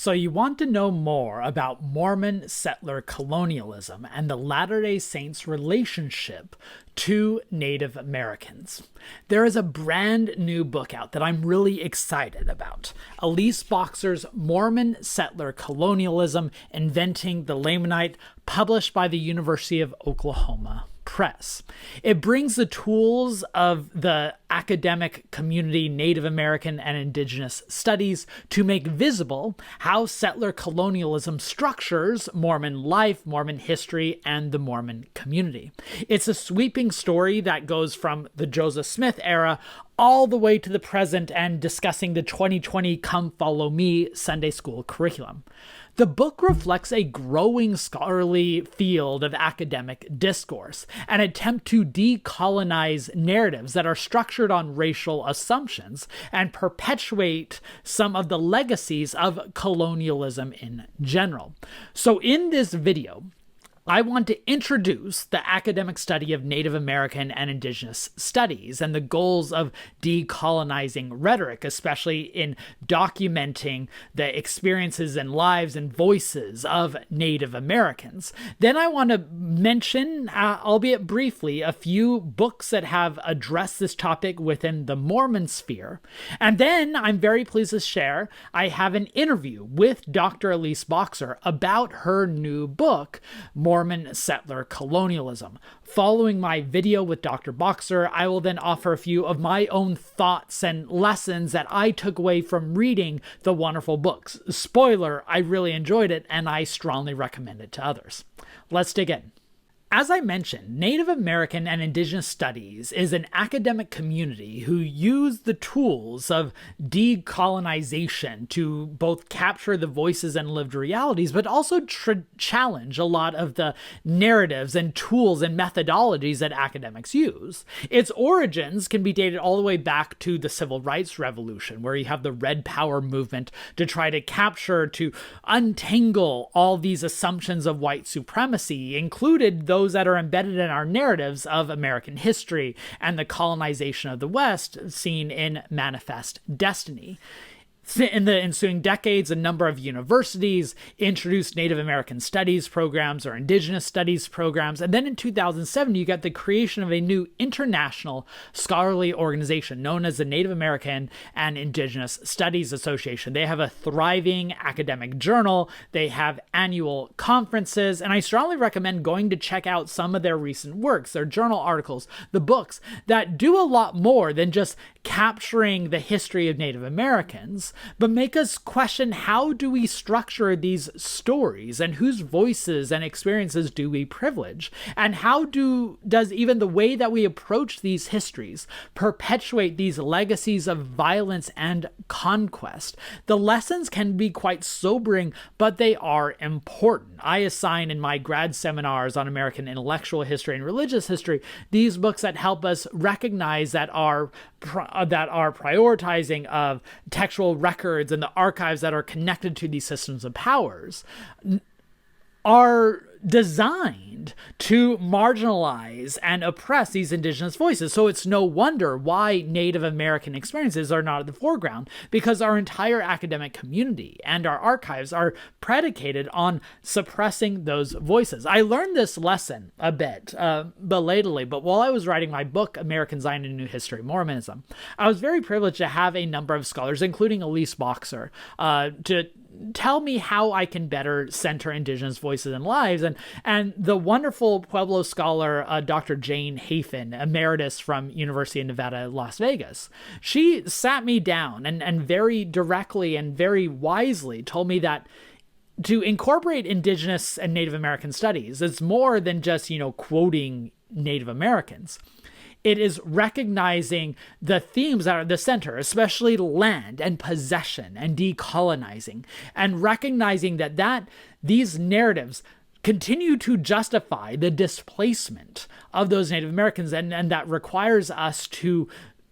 So you want to know more about Mormon settler colonialism and the Latter-day Saints' relationship to Native Americans. There is a brand new book out that I'm really excited about. Elise Boxer's Mormon Settler Colonialism, Inventing the Lamanite, published by the University of Oklahoma Press. It brings the tools of the academic community, Native American and Indigenous studies, to make visible how settler colonialism structures Mormon life, Mormon history, and the Mormon community. It's a sweeping story that goes from the Joseph Smith era all the way to the present and discussing the 2020 Come Follow Me Sunday school curriculum. The book reflects a growing scholarly field of academic discourse, an attempt to decolonize narratives that are structured on racial assumptions and perpetuate some of the legacies of colonialism in general. So in this video, I want to introduce the academic study of Native American and Indigenous studies and the goals of decolonizing rhetoric, especially in documenting the experiences and lives and voices of Native Americans. Then I want to mention, albeit briefly, a few books that have addressed this topic within the Mormon sphere. And then I'm very pleased to share I have an interview with Dr. Elise Boxer about her new book, Mormon Settler Colonialism. Following my video with Dr. Boxer, I will then offer a few of my own thoughts and lessons that I took away from reading the wonderful books. Spoiler, I really enjoyed it and I strongly recommend it to others. Let's dig in. As I mentioned, Native American and Indigenous studies is an academic community who use the tools of decolonization to both capture the voices and lived realities, but also challenge a lot of the narratives and tools and methodologies that academics use. Its origins can be dated all the way back to the Civil Rights Revolution, where you have the Red Power movement to try to capture, to untangle all these assumptions of white supremacy, included those that are embedded in our narratives of American history and the colonization of the West seen in Manifest Destiny. In the ensuing decades, a number of universities introduced Native American studies programs or Indigenous studies programs. And then in 2007, you got the creation of a new international scholarly organization known as the Native American and Indigenous Studies Association. They have a thriving academic journal. They have annual conferences. And I strongly recommend going to check out some of their recent works, their journal articles, the books that do a lot more than just capturing the history of Native Americans, but make us question, how do we structure these stories and whose voices and experiences do we privilege? And how does even the way that we approach these histories perpetuate these legacies of violence and conquest? The lessons can be quite sobering, but they are important. I assign in my grad seminars on American intellectual history and religious history these books that help us recognize that our prioritizing of textual records and the archives that are connected to these systems of powers are designed to marginalize and oppress these Indigenous voices. So it's no wonder why Native American experiences are not at the foreground, because our entire academic community and our archives are predicated on suppressing those voices. I learned this lesson a bit belatedly, but while I was writing my book, American Zion and New History, Mormonism, I was very privileged to have a number of scholars, including Elise Boxer, to tell me how I can better center Indigenous voices and lives. And the wonderful Pueblo scholar, Dr. Jane Hafen, emeritus from University of Nevada, Las Vegas, she sat me down and very directly and very wisely told me that to incorporate Indigenous and Native American studies, it's more than just, quoting Native Americans. It is recognizing the themes that are at the center, especially land and possession and decolonizing, and recognizing that these narratives continue to justify the displacement of those Native Americans, and that requires us to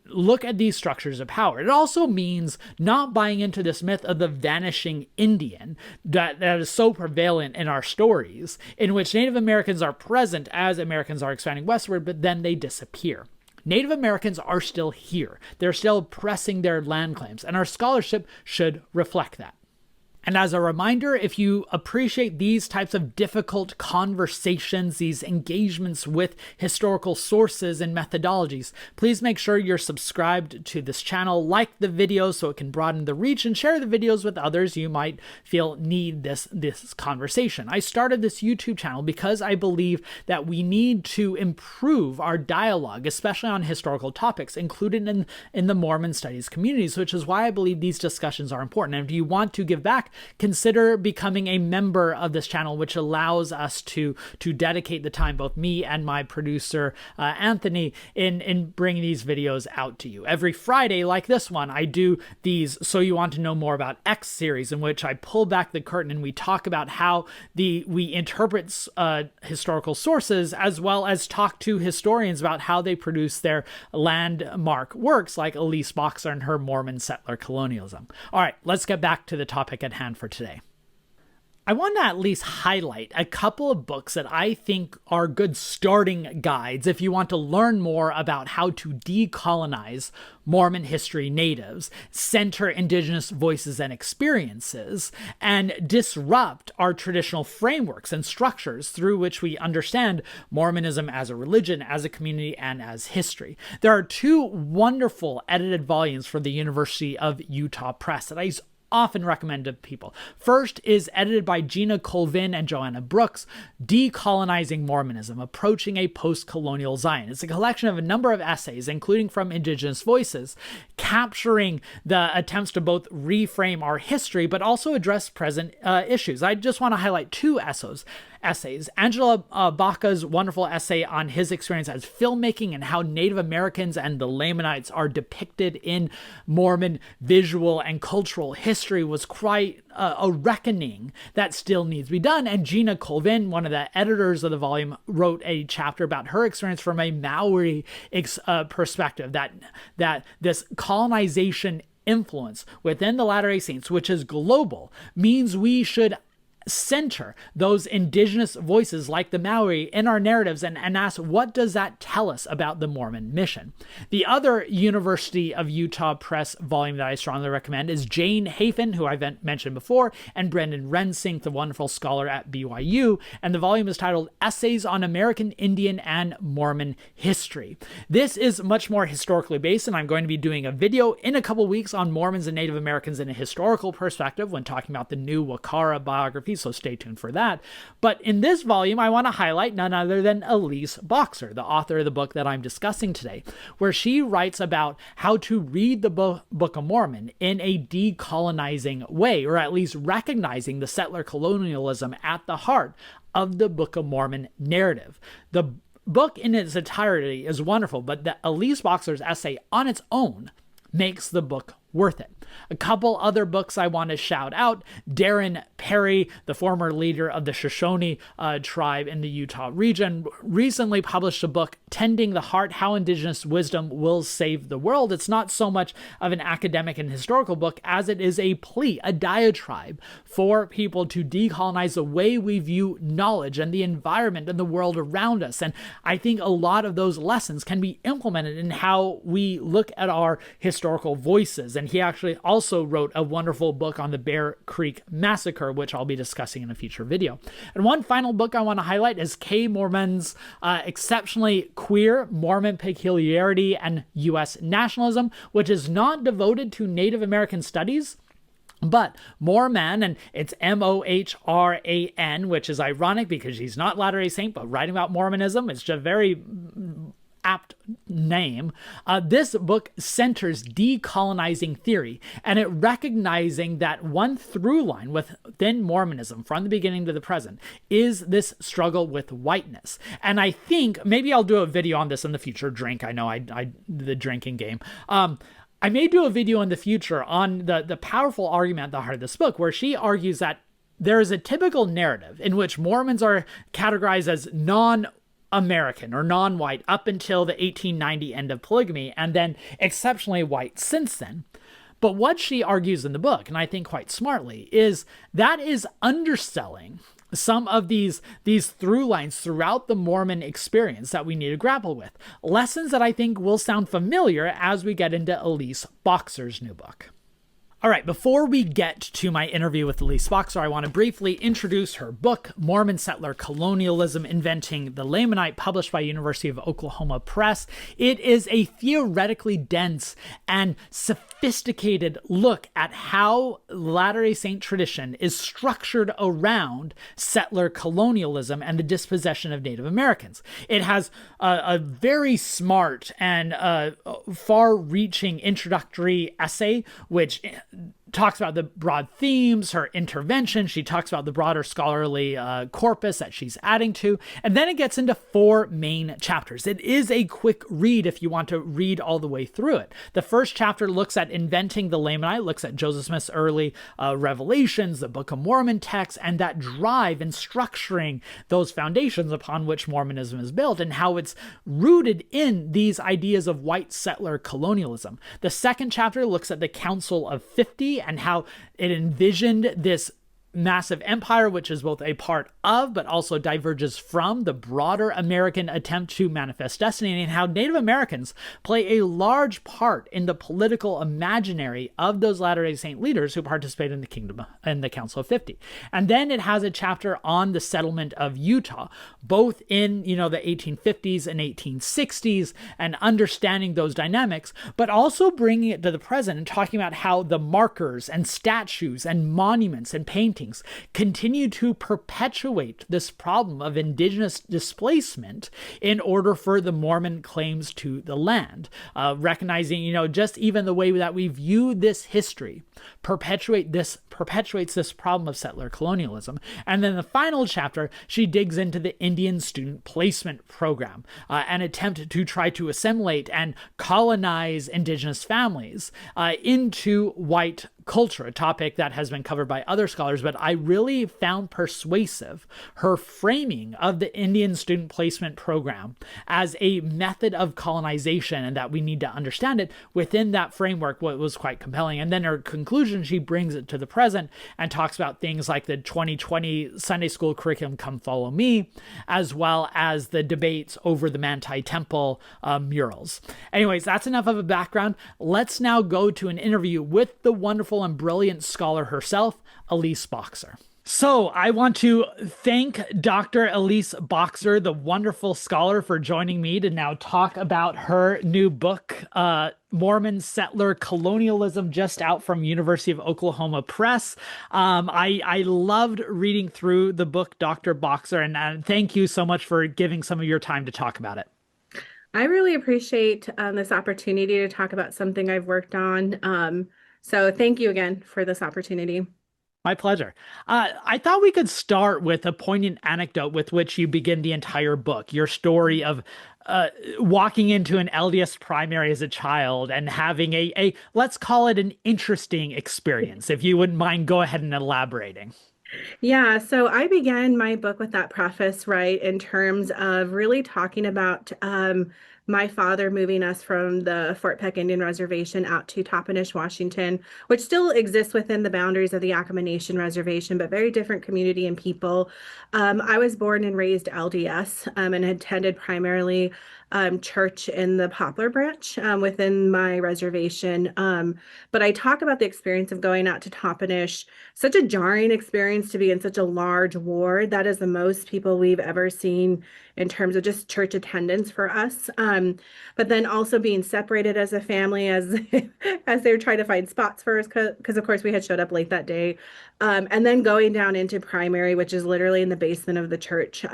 look at these structures of power. It also means not buying into this myth of the vanishing Indian that is so prevalent in our stories, in which Native Americans are present as Americans are expanding westward, but then they disappear. Native Americans are still here. They're still pressing their land claims, and our scholarship should reflect that. And as a reminder, if you appreciate these types of difficult conversations, these engagements with historical sources and methodologies, please make sure you're subscribed to this channel, like the video so it can broaden the reach, and share the videos with others you might feel need this conversation. I started this YouTube channel because I believe that we need to improve our dialogue, especially on historical topics, included in the Mormon studies communities, which is why I believe these discussions are important. And if you want to give back, consider becoming a member of this channel, which allows us to dedicate the time, both me and my producer, Anthony, in bringing these videos out to you. Every Friday, like this one, I do these So You Want to Know More About X series, in which I pull back the curtain and we talk about how we interpret historical sources, as well as talk to historians about how they produce their landmark works, like Elise Boxer and her Mormon settler colonialism. All right, let's get back to the topic at hand for today. I want to at least highlight a couple of books that I think are good starting guides if you want to learn more about how to decolonize Mormon history natives, center Indigenous voices and experiences, and disrupt our traditional frameworks and structures through which we understand Mormonism as a religion, as a community, and as history. There are two wonderful edited volumes from the University of Utah Press that I often recommend to people. First is edited by Gina Colvin and Joanna Brooks, Decolonizing Mormonism, Approaching a Post-Colonial Zion. It's a collection of a number of essays, including from Indigenous voices, capturing the attempts to both reframe our history, but also address present issues. I just want to highlight two essays. Angela Baca's wonderful essay on his experience as filmmaking and how Native Americans and the Lamanites are depicted in Mormon visual and cultural history was quite a reckoning that still needs to be done. And Gina Colvin, one of the editors of the volume, wrote a chapter about her experience from a Maori perspective, that this colonization influence within the Latter-day Saints, which is global, means we should center those Indigenous voices like the Maori in our narratives and ask, what does that tell us about the Mormon mission? The other University of Utah Press volume that I strongly recommend is Jane Hafen, who I've mentioned before, and Brendan Rensink, the wonderful scholar at BYU, and the volume is titled Essays on American Indian and Mormon History. This is much more historically based, and I'm going to be doing a video in a couple weeks on Mormons and Native Americans in a historical perspective when talking about the new Wakara biography, so stay tuned for that. But in this volume, I want to highlight none other than Elise Boxer, the author of the book that I'm discussing today, where she writes about how to read the Book of Mormon in a decolonizing way, or at least recognizing the settler colonialism at the heart of the Book of Mormon narrative. The book in its entirety is wonderful, but the Elise Boxer's essay on its own makes the book worth it. A couple other books I want to shout out. Darren Perry, the former leader of the Shoshone tribe in the Utah region, recently published a book, Tending the Heart, How Indigenous Wisdom Will Save the World. It's not so much of an academic and historical book as it is a plea, a diatribe for people to decolonize the way we view knowledge and the environment and the world around us. And I think a lot of those lessons can be implemented in how we look at our historical voices. And he actually also wrote a wonderful book on the Bear Creek Massacre, which I'll be discussing in a future video. And one final book I want to highlight is Kay Mormon's exceptionally queer Mormon Peculiarity and U.S. Nationalism, which is not devoted to Native American studies, but Mormon, and it's Mohran, which is ironic because she's not Latter-day Saint, but writing about Mormonism. It's just very apt name. This book centers decolonizing theory, and it recognizing that one through line within Mormonism from the beginning to the present is this struggle with whiteness. And I think maybe I'll do a video on this in the future. I know I the drinking game. I may do a video in the future on the powerful argument at the heart of this book, where she argues that there is a typical narrative in which Mormons are categorized as non-American or non-white up until the 1890 end of polygamy, and then exceptionally white since then. But what she argues in the book, and I think quite smartly, is that is underselling some of these through lines throughout the Mormon experience that we need to grapple with. Lessons that I think will sound familiar as we get into Elise Boxer's new book. All right, before we get to my interview with Elise Boxer, I want to briefly introduce her book, Mormon Settler Colonialism, Inventing the Lamanite, published by University of Oklahoma Press. It is a theoretically dense and sophisticated look at how Latter-day Saint tradition is structured around settler colonialism and the dispossession of Native Americans. It has a very smart and far-reaching introductory essay, which talks about the broad themes, her intervention. She talks about the broader scholarly corpus that she's adding to. And then it gets into 4 main chapters. It is a quick read if you want to read all the way through it. The first chapter looks at inventing the Lamanite, looks at Joseph Smith's early revelations, the Book of Mormon text, and that drive in structuring those foundations upon which Mormonism is built and how it's rooted in these ideas of white settler colonialism. The second chapter looks at the Council of 50 and how it envisioned this massive empire, which is both a part of, but also diverges from the broader American attempt to manifest destiny, and how Native Americans play a large part in the political imaginary of those Latter-day Saint leaders who participate in the kingdom and the Council of 50. And then it has a chapter on the settlement of Utah, both in, the 1850s and 1860s, and understanding those dynamics, but also bringing it to the present and talking about how the markers and statues and monuments and paintings continue to perpetuate this problem of indigenous displacement in order for the Mormon claims to the land. Recognizing, just even the way that we view this history perpetuates this problem of settler colonialism. And then the final chapter, she digs into the Indian student placement program, an attempt to try to assimilate and colonize indigenous families into white culture, a topic that has been covered by other scholars, but I really found persuasive her framing of the Indian student placement program as a method of colonization and that we need to understand it within that framework. What was quite compelling. And then her conclusion, she brings it to the present and talks about things like the 2020 Sunday school curriculum, Come Follow Me, as well as the debates over the Manti Temple murals. Anyways, that's enough of a background. Let's now go to an interview with the wonderful and brilliant scholar herself, Elise Boxer. So I want to thank Dr. Elise Boxer, the wonderful scholar, for joining me to now talk about her new book, Mormon Settler Colonialism, just out from University of Oklahoma Press. I loved reading through the book, Dr. Boxer, and thank you so much for giving some of your time to talk about it. I really appreciate this opportunity to talk about something I've worked on. So thank you again for this opportunity. My pleasure. I thought we could start with a poignant anecdote with which you begin the entire book, your story of walking into an LDS primary as a child and having a let's call it an interesting experience. If you wouldn't mind, go ahead and elaborating. Yeah, so I began my book with that preface, right, in terms of really talking about my father moving us from the Fort Peck Indian Reservation out to Toppenish, Washington, which still exists within the boundaries of the Yakama Nation Reservation, but very different community and people. I was born and raised LDS and attended primarily church in the Poplar Branch within my reservation. But I talk about the experience of going out to Toppenish, such a jarring experience to be in such a large ward. That is the most people we've ever seen in terms of just church attendance for us. But then also being separated as a family as as they were trying to find spots for us, because of course we had showed up late that day. And then going down into primary, which is literally in the basement of the church.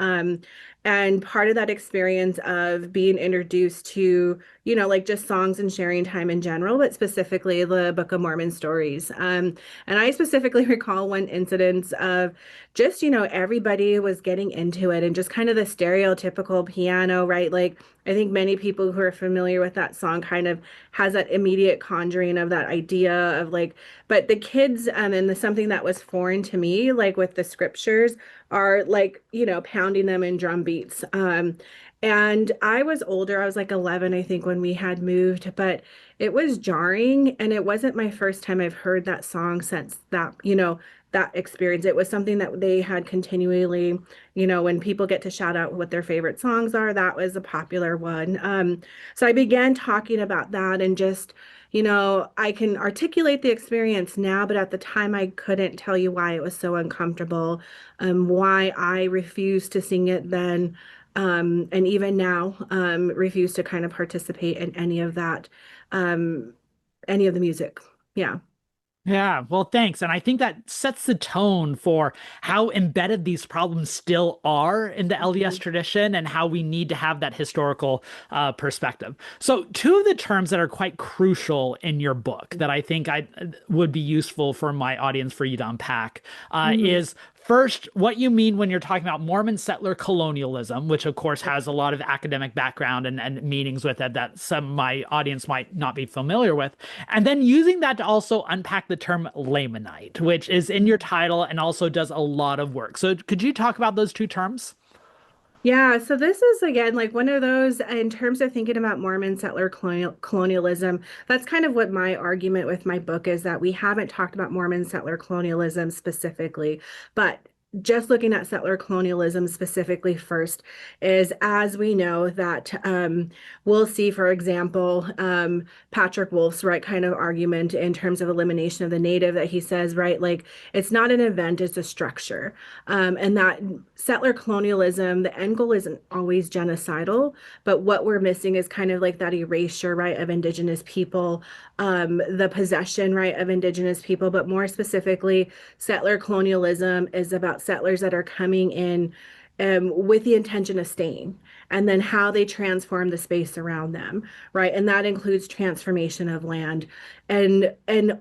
And part of that experience of being introduced to, like just songs and sharing time in general, but specifically the Book of Mormon stories. And I specifically recall one incident of just, everybody was getting into it and just kind of the stereotypical piano, right? Like, I think many people who are familiar with that song kind of has that immediate conjuring of that idea of like, but the kids, and something that was foreign to me, like with the scriptures, are like, pounding them in drum beats. And I was older, I was like 11, I think, when we had moved, but it was jarring. And it wasn't my first time I've heard that song since that, that experience. It was something that they had continually, when people get to shout out what their favorite songs are, that was a popular one. So I began talking about that and just, I can articulate the experience now, but at the time I couldn't tell you why it was so uncomfortable, why I refused to sing it then, and even now, refuse to kind of participate in um, any of the music. Yeah. Yeah, well, thanks. And I think that sets the tone for how embedded these problems still are in the LDS Mhm. tradition and how we need to have that historical perspective. So, two of the terms that are quite crucial in your book that I think I would be useful for my audience for you to unpack Mhm. is first, what you mean when you're talking about Mormon settler colonialism, which of course has a lot of academic background and meanings with it that some of my audience might not be familiar with. And then using that to also unpack the term Lamanite, which is in your title and also does a lot of work. So could you talk about those two terms? Yeah, so this is again like one of those in terms of thinking about Mormon settler colonialism. That's kind of what my argument with my book is that we haven't talked about Mormon settler colonialism specifically, but just looking at settler colonialism specifically first is as we know that we'll see, for example, Patrick Wolf's right kind of argument in terms of elimination of the native that he says, right, like it's not an event, it's a structure. And that settler colonialism, the end goal isn't always genocidal, but what we're missing is kind of like that erasure, right, of Indigenous people, the possession, right, of Indigenous people, but more specifically, settler colonialism is about settlers that are coming in with the intention of staying, and then how they transform the space around them, right? And that includes transformation of land. And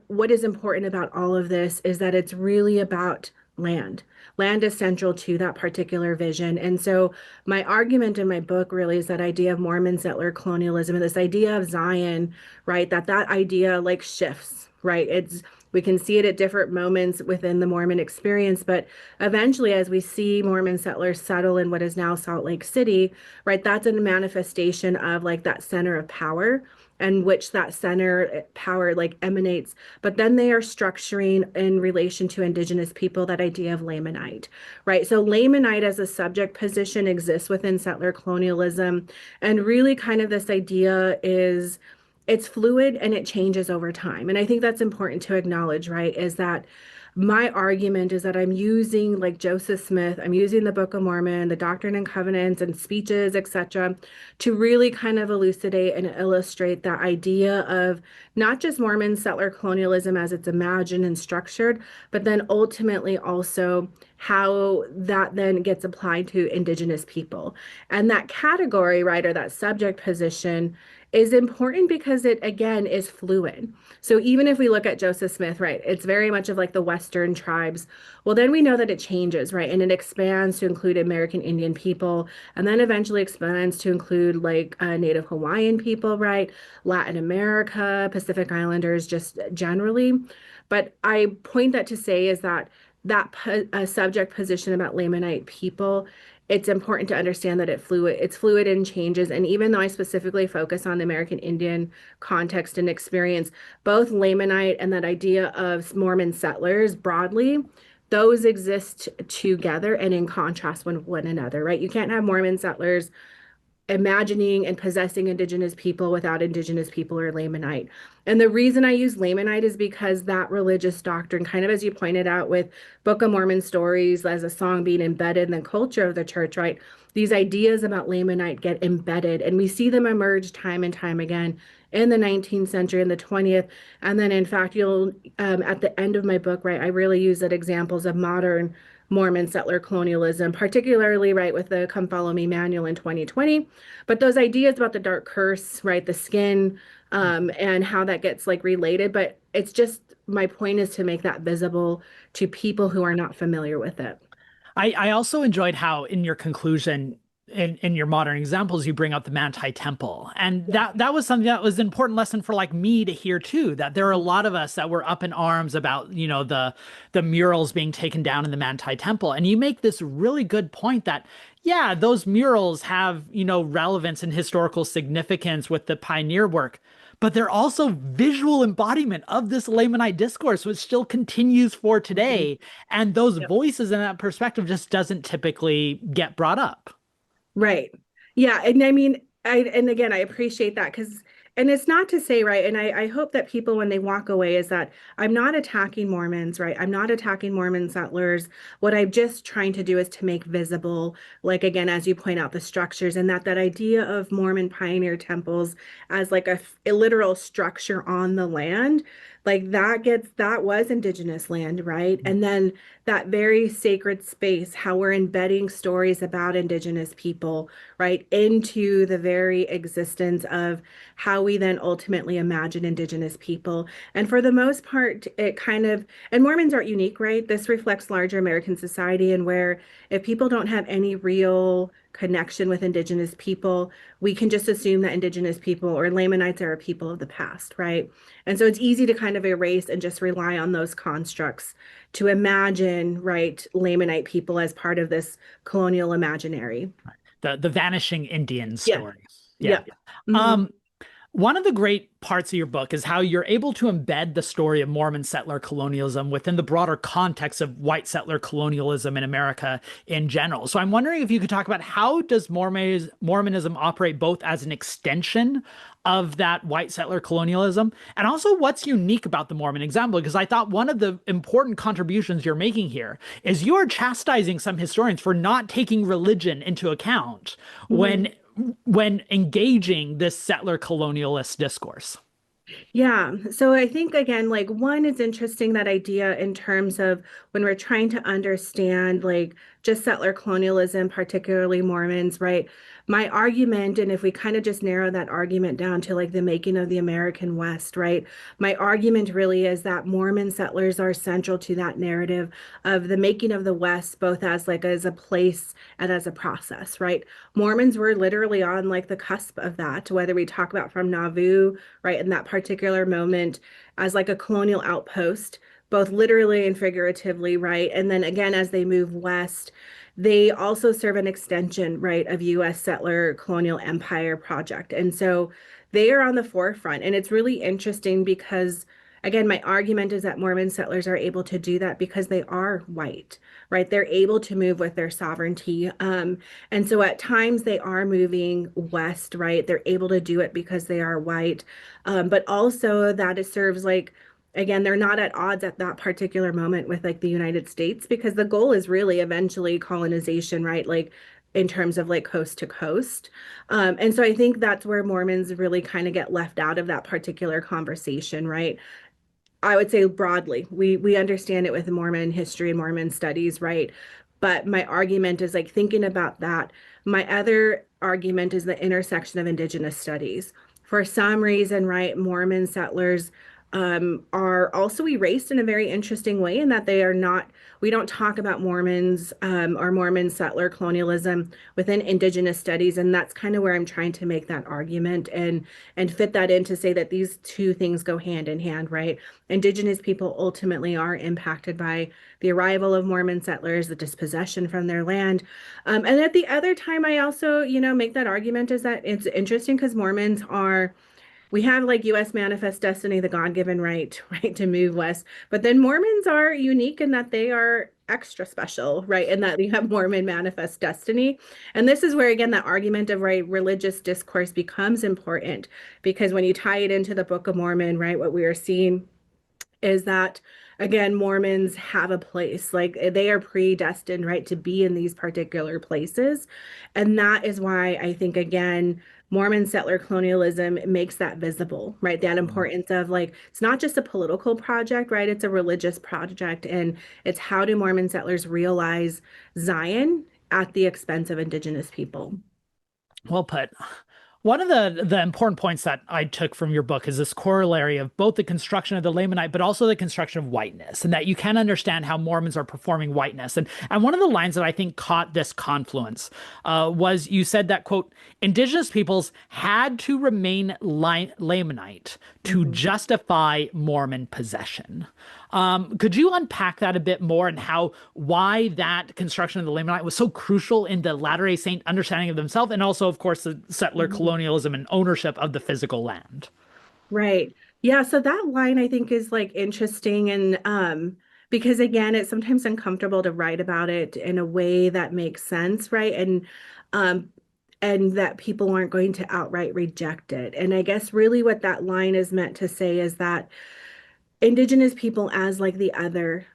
what is important about all of this is that it's really about land. Land is central to that particular vision. And so my argument in my book really is that idea of Mormon settler colonialism and this idea of Zion, right? That idea like shifts, right? We can see it at different moments within the Mormon experience, but eventually, as we see Mormon settlers settle in what is now Salt Lake City, right, that's a manifestation of like that center of power and which that center power like emanates. But then they are structuring in relation to Indigenous people that idea of Lamanite, right? So Lamanite as a subject position exists within settler colonialism. And really kind of this idea is it's fluid and it changes over time. And I think that's important to acknowledge, right? Is that my argument is that I'm using like Joseph Smith, I'm using the Book of Mormon, the Doctrine and Covenants and speeches, etc., to really kind of elucidate and illustrate that idea of not just Mormon settler colonialism as it's imagined and structured, but then ultimately also how that then gets applied to Indigenous people. And that category, right, or that subject position is important because it again is fluid. So even if we look at Joseph Smith, right, it's very much of like the Western tribes. Well, then we know that it changes, right? And it expands to include American Indian people, and then eventually expands to include like Native Hawaiian people, right? Latin America, Pacific Islanders, just generally. But I point that to say is that subject position about Lamanite people, it's important to understand that it's fluid and changes. And even though I specifically focus on the American Indian context and experience, both Lamanite and that idea of Mormon settlers broadly, those exist together and in contrast with one another, right? You can't have Mormon settlers imagining and possessing Indigenous people without Indigenous people or Lamanite. And the reason I use Lamanite is because that religious doctrine, kind of as you pointed out with Book of Mormon stories as a song being embedded in the culture of the church, right? These ideas about Lamanite get embedded, and we see them emerge time and time again in the 19th century and the 20th. And then, in fact, you'll, at the end of my book, right, I really use it examples of modern Mormon settler colonialism, particularly right with the Come Follow Me manual in 2020. But those ideas about the dark curse, right, the skin, and how that gets like related. But it's just my point is to make that visible to people who are not familiar with it. I also enjoyed how in your conclusion in your modern examples you bring up the Manti Temple. And Yeah. that was something that was an important lesson for like me to hear too, that there are a lot of us that were up in arms about, the murals being taken down in the Manti Temple. And you make this really good point that yeah, those murals have, relevance and historical significance with the pioneer work, but they're also visual embodiment of this Lamanite discourse, which still continues for Mhm. today. And those Yep. voices and that perspective just doesn't typically get brought up. Right. Yeah. And I mean, and again, I appreciate that because And it's not to say, right, and I hope that people, when they walk away, is that I'm not attacking Mormons, right? I'm not attacking Mormon settlers. What I'm just trying to do is to make visible, like, again, as you point out, the structures, and that idea of Mormon pioneer temples as like a literal structure on the land, like that was Indigenous land, right? And then that very sacred space, how we're embedding stories about Indigenous people, right, into the very existence of how we then ultimately imagine Indigenous people. And for the most part, it kind of, and Mormons aren't unique, right? This reflects larger American society, and where if people don't have any real connection with Indigenous people, we can just assume that Indigenous people or Lamanites are a people of the past, right? And so it's easy to kind of erase and just rely on those constructs to imagine, right, Lamanite people as part of this colonial imaginary. The vanishing Indian Yeah. story. Yeah. Yep. Mhm. Um, One of the great parts of your book is how you're able to embed the story of Mormon settler colonialism within the broader context of white settler colonialism in America in general. So I'm wondering if you could talk about how does Mormonism operate both as an extension of that white settler colonialism, and also what's unique about the Mormon example? Because I thought one of the important contributions you're making here is you are chastising some historians for not taking religion into account Mhm. when engaging this settler colonialist discourse. Yeah. So I think again, like one, it's interesting that idea in terms of when we're trying to understand like just settler colonialism, particularly Mormons, right? My argument, and if we kind of just narrow that argument down to like the making of the American West, right? My argument really is that Mormon settlers are central to that narrative of the making of the West, both as like as a place and as a process, right? Mormons were literally on like the cusp of that, whether we talk about from Nauvoo, right, in that particular moment as like a colonial outpost, both literally and figuratively, right? And then again, as they move west, they also serve an extension, right, of US settler colonial empire project. And so they are on the forefront. And it's really interesting because again, my argument is that Mormon settlers are able to do that because they are white, right? They're able to move with their sovereignty. And so at times they are moving west, right? They're able to do it because they are white. But also that it serves like, again, they're not at odds at that particular moment with like the United States because the goal is really eventually colonization, right? Like in terms of like coast to coast. And so I think that's where Mormons really kind of get left out of that particular conversation, right? I would say broadly, we understand it with Mormon history and Mormon studies, right? But my argument is like thinking about that. My other argument is the intersection of Indigenous studies. For some reason, right, Mormon settlers are also erased in a very interesting way in that they are not, we don't talk about Mormons or Mormon settler colonialism within Indigenous studies. And that's kind of where I'm trying to make that argument and fit that in to say that these two things go hand in hand, right? Indigenous people ultimately are impacted by the arrival of Mormon settlers, the dispossession from their land. And at the other time, I also, make that argument is that it's interesting because Mormons are, we have like US manifest destiny, the God-given right, right, to move west. But then Mormons are unique in that they are extra special, right? And that you have Mormon manifest destiny. And this is where, again, that argument of right religious discourse becomes important because when you tie it into the Book of Mormon, right, what we are seeing is that again Mormons have a place like they are predestined right to be in these particular places, and that is why I think again Mormon settler colonialism makes that visible, right? That importance of like it's not just a political project, right? It's a religious project, and it's how do Mormon settlers realize Zion at the expense of Indigenous people. Well put. One of the important points that I took from your book is this corollary of both the construction of the Lamanite, but also the construction of whiteness, and that you can understand how Mormons are performing whiteness. And one of the lines that I think caught this confluence was you said that, quote, Indigenous peoples had to remain Lamanite to Mhm. justify Mormon possession. Could you unpack that a bit more and why that construction of the Lamanite was so crucial in the Latter-day Saint understanding of themselves, and also, of course, the settler Mhm. colonialism and ownership of the physical land? Right. Yeah, so that line I think is like interesting and because again, it's sometimes uncomfortable to write about it in a way that makes sense, right? And um and that people aren't going to outright reject it. And I guess really what that line is meant to say is that Indigenous people as like the other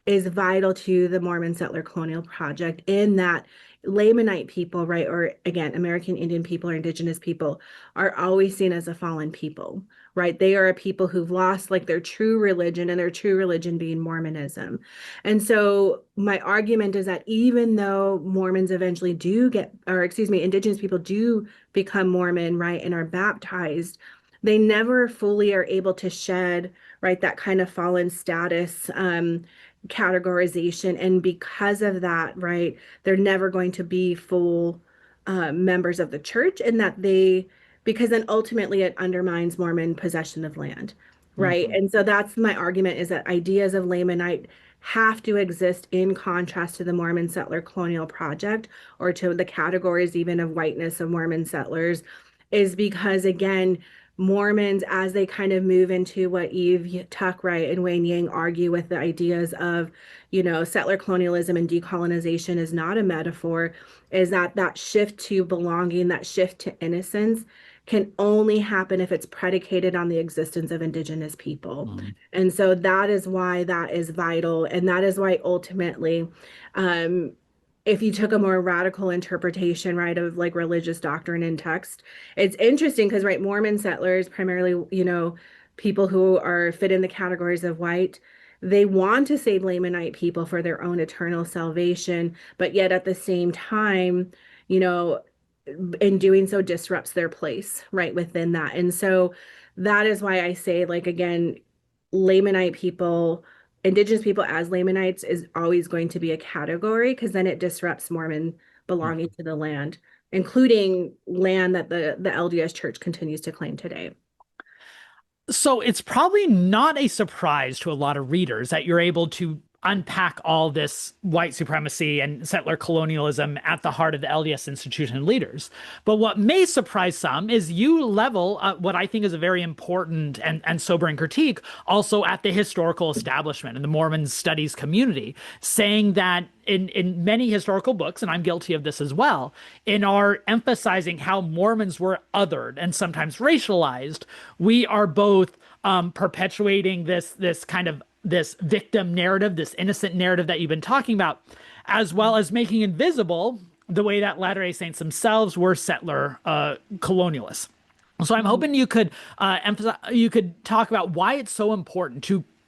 is vital to the Mormon settler colonial project in that Lamanite people, right, or again, American Indian people or Indigenous people are always seen as a fallen people, right? They are a people who've lost like their true religion and their true religion being Mormonism. And so my argument is that even though Mormons eventually do get, or excuse me, Indigenous people do become Mormon, right, and are baptized, they never fully are able to shed, right, that kind of fallen status categorization. And because of that, right, they're never going to be full members of the church, and that they, because then ultimately it undermines Mormon possession of land, right? Mhm. And so that's my argument is that ideas of Lamanite have to exist in contrast to the Mormon settler colonial project or to the categories even of whiteness of Mormon settlers, is because again, Mormons, as they kind of move into what Eve Tuck, right, and Wayne Yang argue with the ideas of, settler colonialism and decolonization is not a metaphor, is that that shift to belonging, that shift to innocence can only happen if it's predicated on the existence of Indigenous people. Mhm. And so that is why that is vital. And that is why ultimately, um, if you took a more radical interpretation, right, of like religious doctrine and text, it's interesting because, right, Mormon settlers, primarily, people who are fit in the categories of white, they want to save Lamanite people for their own eternal salvation, but yet at the same time, you know, in doing so disrupts their place right within that. And so that is why I say, like, again, Lamanite people, Indigenous people as Lamanites is always going to be a category because then it disrupts Mormon belonging to the land, including land that the LDS Church continues to claim today. So it's probably not a surprise to a lot of readers that you're able to unpack all this white supremacy and settler colonialism at the heart of the LDS institution and leaders. But what may surprise some is you level what I think is a very important and sobering critique also at the historical establishment and the Mormon studies community, saying that in many historical books, and I'm guilty of this as well, in our emphasizing how Mormons were othered and sometimes racialized, we are both perpetuating this kind of this victim narrative, this innocent narrative that you've been talking about, as well as making invisible the way that Latter-day Saints themselves were settler colonialists. So I'm hoping you could emphasize, you could talk about why it's so important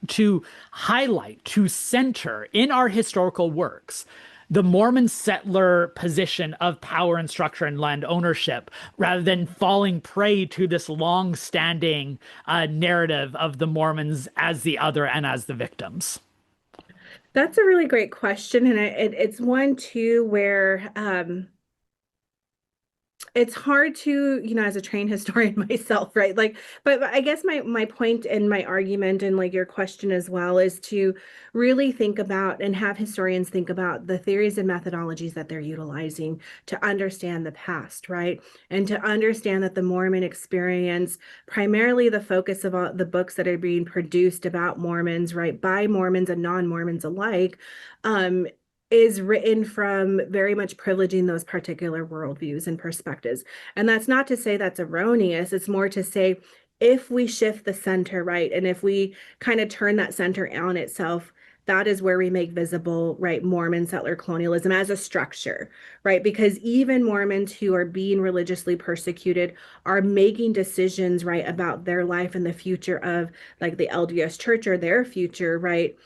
to highlight, to center in our historical works the Mormon settler position of power and structure and land ownership, rather than falling prey to this long-standing narrative of the Mormons as the other and as the victims. That's a really great question, and it's one too where it's hard to, as a trained historian myself, right? Like, but I guess my point and my argument and like your question as well is to really think about and have historians think about the theories and methodologies that they're utilizing to understand the past, right? And to understand that the Mormon experience, primarily the focus of all the books that are being produced about Mormons, right, by Mormons and non-Mormons alike, um, is written from very much privileging those particular worldviews and perspectives. And that's not to say that's erroneous. It's more to say if we shift the center, right, and if we kind of turn that center on itself, that is where we make visible, right, Mormon settler colonialism as a structure, right? Because even Mormons who are being religiously persecuted are making decisions, right, about their life and the future of like the LDS Church or their future, right?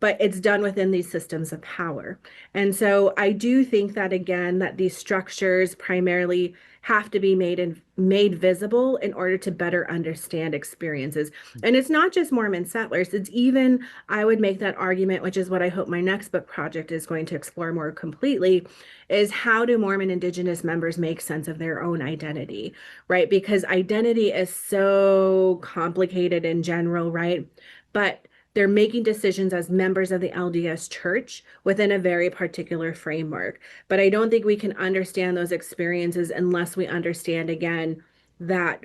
But it's done within these systems of power. And so I do think that again, that these structures primarily have to be made visible in order to better understand experiences. And it's not just Mormon settlers, it's even, I would make that argument, which is what I hope my next book project is going to explore more completely, is how do Mormon Indigenous members make sense of their own identity, right? Because identity is so complicated in general, right? But they're making decisions as members of the LDS Church within a very particular framework. But I don't think we can understand those experiences unless we understand, again, that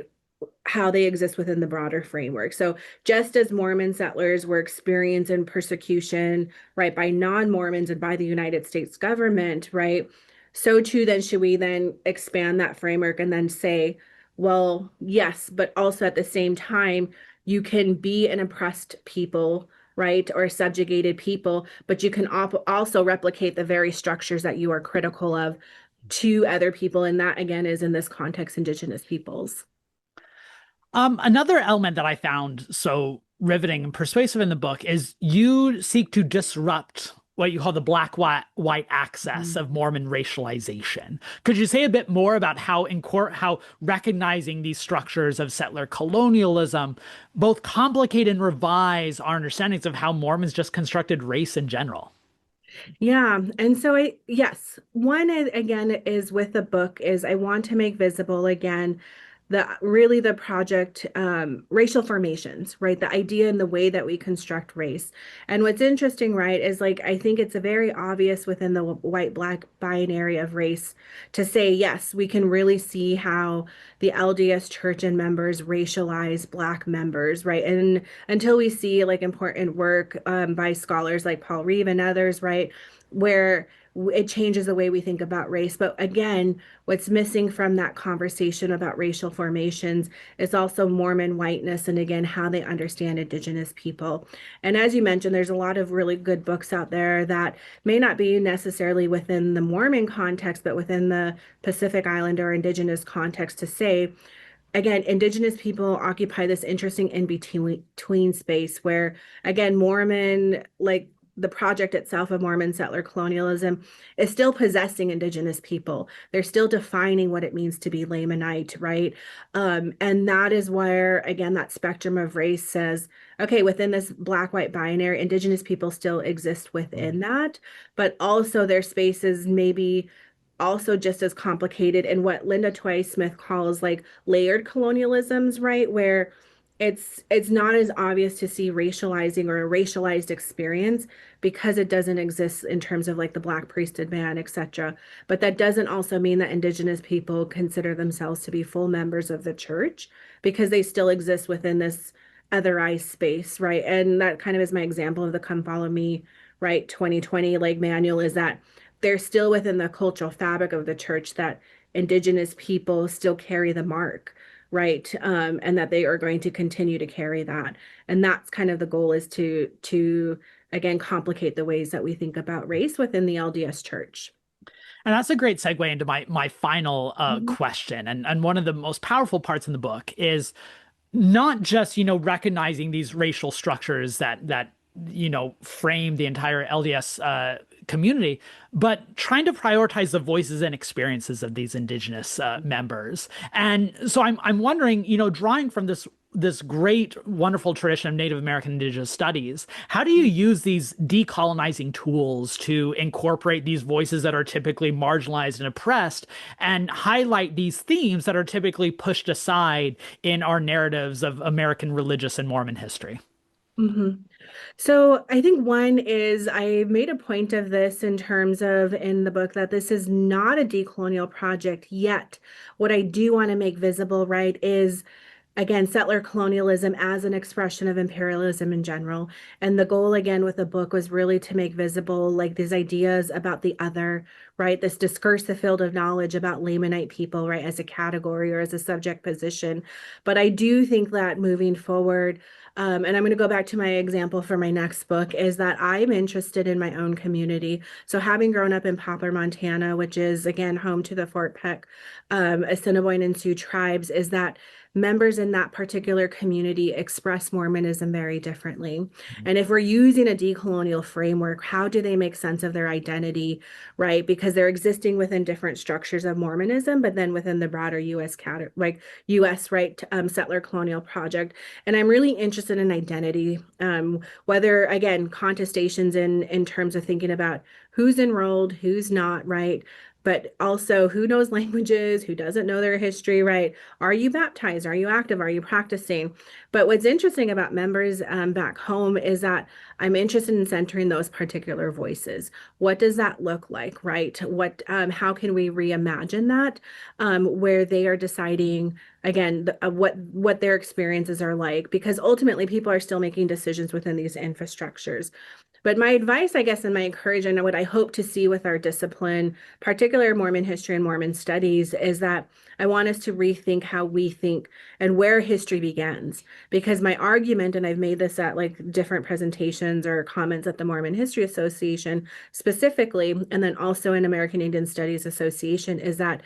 how they exist within the broader framework. So just as Mormon settlers were experiencing persecution, right, by non-Mormons and by the United States government, right, so too then should we then expand that framework and then say, well, yes, but also at the same time, you can be an oppressed people, right, or subjugated people, but you can also replicate the very structures that you are critical of to other people. And that, again, is in this context, Indigenous peoples. Another element that I found so riveting and persuasive in the book is you seek to disrupt what you call the black white axis Mhm. of Mormon racialization. Could you say a bit more about how recognizing these structures of settler colonialism both complicate and revise our understandings of how Mormons just constructed race in general? Yeah. And so yes, one is, again, is with the book is I want to make visible again the project racial formations, right? The idea and the way that we construct race. And what's interesting, right, is like I think it's a very obvious within the white black binary of race to say, yes, we can really see how the LDS church and members racialize black members, right? And until we see like important work by scholars like Paul Reeve and others, right, where it changes the way we think about race. But again, what's missing from that conversation about racial formations is also Mormon whiteness and again, how they understand Indigenous people. And as you mentioned, there's a lot of really good books out there that may not be necessarily within the Mormon context, but within the Pacific Islander or Indigenous context to say, again, Indigenous people occupy this interesting in between space where, again, Mormon, like the project itself of Mormon settler colonialism, is still possessing Indigenous people. They're still defining what it means to be Lamanite, right? And that is where, again, that spectrum of race says, okay, within this black-white binary, Indigenous people still exist within that, but also their spaces maybe also just as complicated in what Linda Tway Smith calls like layered colonialisms, right? Where it's not as obvious to see racializing or a racialized experience because it doesn't exist in terms of like the Black priesthood ban, etc. But that doesn't also mean that Indigenous people consider themselves to be full members of the church because they still exist within this otherized space, right? And that kind of is my example of the Come Follow Me, right? 2020 like manual is that they're still within the cultural fabric of the church that Indigenous people still carry the mark, right? And that they are going to continue to carry that. And that's kind of the goal is to again complicate the ways that we think about race within the LDS church. And that's a great segue into my final Mhm. question. And one of the most powerful parts in the book is not just, recognizing these racial structures that frame the entire LDS community, but trying to prioritize the voices and experiences of these indigenous members. And so I'm wondering, drawing from this great, wonderful tradition of Native American Indigenous studies, how do you use these decolonizing tools to incorporate these voices that are typically marginalized and oppressed and highlight these themes that are typically pushed aside in our narratives of American religious and Mormon history? Mhm. So I think one is I made a point of this in terms of in the book that this is not a decolonial project yet. What I do want to make visible, right, is again, settler colonialism as an expression of imperialism in general. And the goal, again, with the book was really to make visible like these ideas about the other, right? This discursive field of knowledge about Lamanite people, right, as a category or as a subject position. But I do think that moving forward, and I'm going to go back to my example for my next book, is that I'm interested in my own community. So having grown up in Poplar, Montana, which is again home to the Fort Peck Assiniboine and Sioux tribes, is that members in that particular community express Mormonism very differently. And if we're using a decolonial framework, how do they make sense of their identity, right? Because they're existing within different structures of Mormonism, but then within the broader U.S. like U.S. right settler colonial project. And I'm really interested in identity, whether again contestations in terms of thinking about who's enrolled, who's not, right? But also who knows languages, who doesn't know their history, right? Are you baptized? Are you active? Are you practicing? But what's interesting about members back home is that I'm interested in centering those particular voices. What does that look like, right? How can we reimagine that, where they are deciding again what their experiences are like? Because ultimately, people are still making decisions within these infrastructures. But my advice, I guess, and my encouragement, and what I hope to see with our discipline, particular Mormon history and Mormon studies, is that I want us to rethink how we think and where history begins. Because my argument, and I've made this at like different presentations or comments at the Mormon History Association specifically, and then also in American Indian Studies Association, is that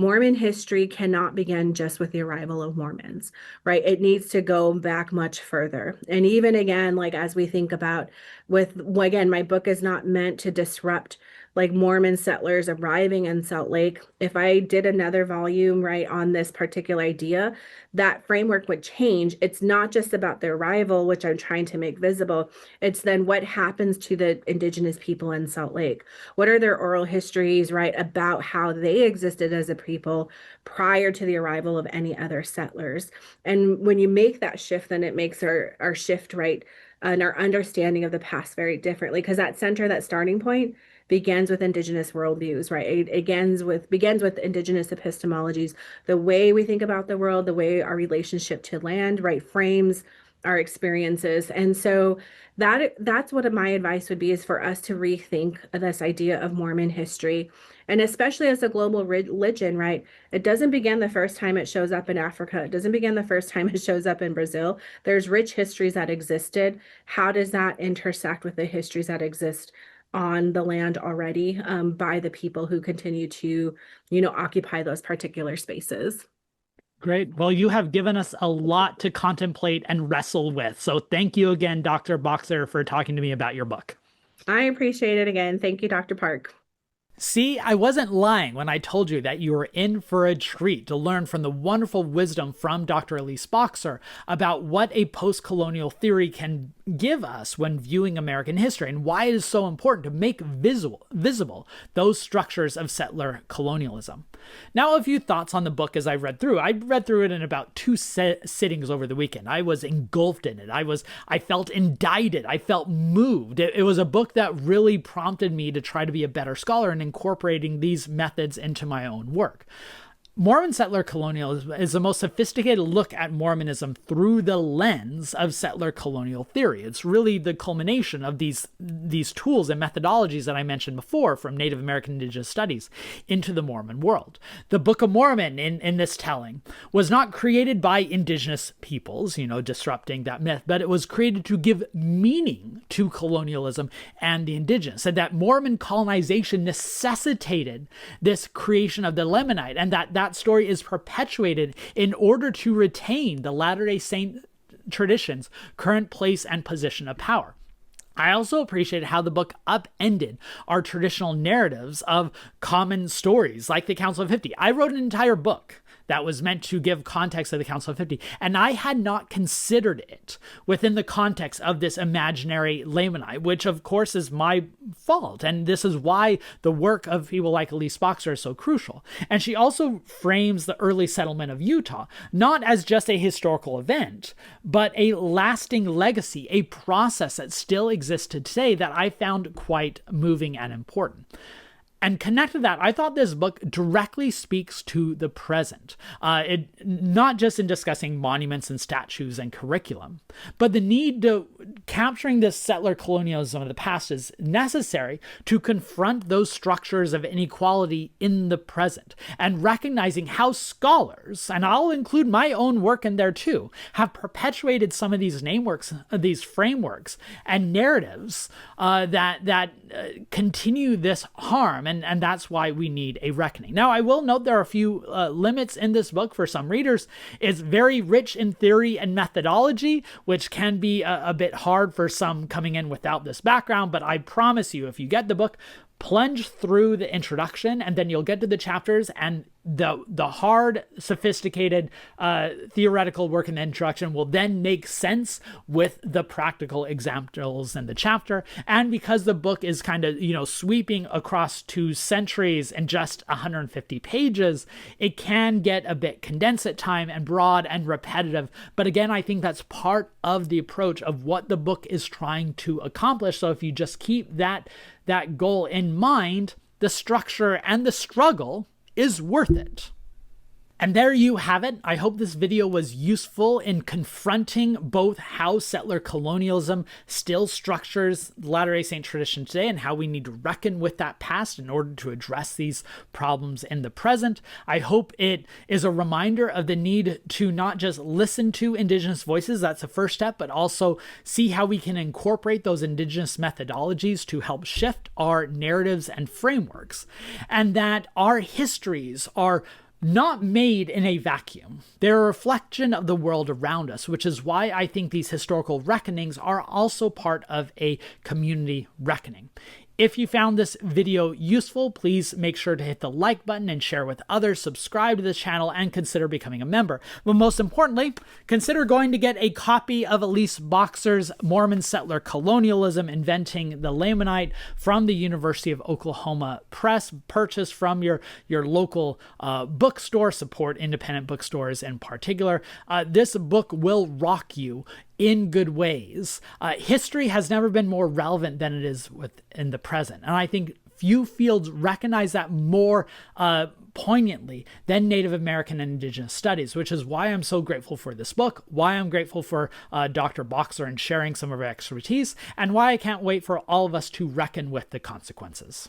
Mormon history cannot begin just with the arrival of Mormons, right? It needs to go back much further. And even again, like as we think about again, my book is not meant to disrupt like Mormon settlers arriving in Salt Lake. If I did another volume, right, on this particular idea, that framework would change. It's not just about the arrival, which I'm trying to make visible. It's then what happens to the Indigenous people in Salt Lake. What are their oral histories, right, about how they existed as a people prior to the arrival of any other settlers? And when you make that shift, then it makes our shift, right, and our understanding of the past very differently, because that center, that starting point, begins with Indigenous worldviews, right? It begins with Indigenous epistemologies, the way we think about the world, the way our relationship to land, right, frames our experiences. And so that's what my advice would be, is for us to rethink this idea of Mormon history. And especially as a global religion, right? It doesn't begin the first time it shows up in Africa. It doesn't begin the first time it shows up in Brazil. There's rich histories that existed. How does that intersect with the histories that exist on the land already by the people who continue to, occupy those particular spaces? Great. Well, you have given us a lot to contemplate and wrestle with. So thank you again, Dr. Boxer, for talking to me about your book. I appreciate it again. Thank you, Dr. Park. See, I wasn't lying when I told you that you were in for a treat to learn from the wonderful wisdom from Dr. Elise Boxer about what a post-colonial theory can give us when viewing American history, and why it is so important to make visible those structures of settler colonialism. Now, a few thoughts on the book as I read through. I read through it in about 2 sittings over the weekend. I was engulfed in it. I felt indicted. I felt moved. It was a book that really prompted me to try to be a better scholar and incorporating these methods into my own work. Mormon settler colonialism is the most sophisticated look at Mormonism through the lens of settler colonial theory. It's really the culmination of these tools and methodologies that I mentioned before, from Native American Indigenous studies into the Mormon world. The Book of Mormon in this telling was not created by Indigenous peoples, disrupting that myth, but it was created to give meaning to colonialism and the Indigenous, and that Mormon colonization necessitated this creation of the Lamanite, and that story is perpetuated in order to retain the Latter-day Saint tradition's current place and position of power. I also appreciated how the book upended our traditional narratives of common stories like the Council of 50. I wrote an entire book that was meant to give context to the Council of 50, and I had not considered it within the context of this imaginary Lamanite, which of course is my fault, and this is why the work of people like Elise Boxer is so crucial. And she also frames the early settlement of Utah not as just a historical event, but a lasting legacy, a process that still exists today that I found quite moving and important. And connected to that, I thought this book directly speaks to the present, not just in discussing monuments and statues and curriculum, but the need to capturing this settler colonialism of the past is necessary to confront those structures of inequality in the present, and recognizing how scholars, and I'll include my own work in there too, have perpetuated some of these these frameworks and narratives that continue this harm. And that's why we need a reckoning. Now, I will note there are a few limits in this book for some readers. It's very rich in theory and methodology, which can be a bit hard for some coming in without this background. But I promise you, if you get the book, plunge through the introduction, and then you'll get to the chapters, and the hard, sophisticated theoretical work in the introduction will then make sense with the practical examples in the chapter. And because the book is kind of, sweeping across 2 centuries in just 150 pages, it can get a bit condensed at time and broad and repetitive. But again, I think that's part of the approach of what the book is trying to accomplish. So if you just keep that goal in mind, the structure and the struggle is worth it. And there you have it. I hope this video was useful in confronting both how settler colonialism still structures the Latter-day Saint tradition today and how we need to reckon with that past in order to address these problems in the present. I hope it is a reminder of the need to not just listen to Indigenous voices, that's the first step, but also see how we can incorporate those Indigenous methodologies to help shift our narratives and frameworks, and that our histories are not made in a vacuum. They're a reflection of the world around us, which is why I think these historical reckonings are also part of a community reckoning. If you found this video useful, please make sure to hit the like button and share with others, subscribe to the channel, and consider becoming a member. But most importantly, consider going to get a copy of Elise Boxer's Mormon Settler Colonialism, Inventing the Lamanite from the University of Oklahoma Press. Purchase from your local bookstore. Support independent bookstores in particular. This book will rock you in good ways. History has never been more relevant than it is in the present. And I think few fields recognize that more poignantly than Native American and Indigenous studies, which is why I'm so grateful for this book, why I'm grateful for Dr. Boxer and sharing some of her expertise, and why I can't wait for all of us to reckon with the consequences.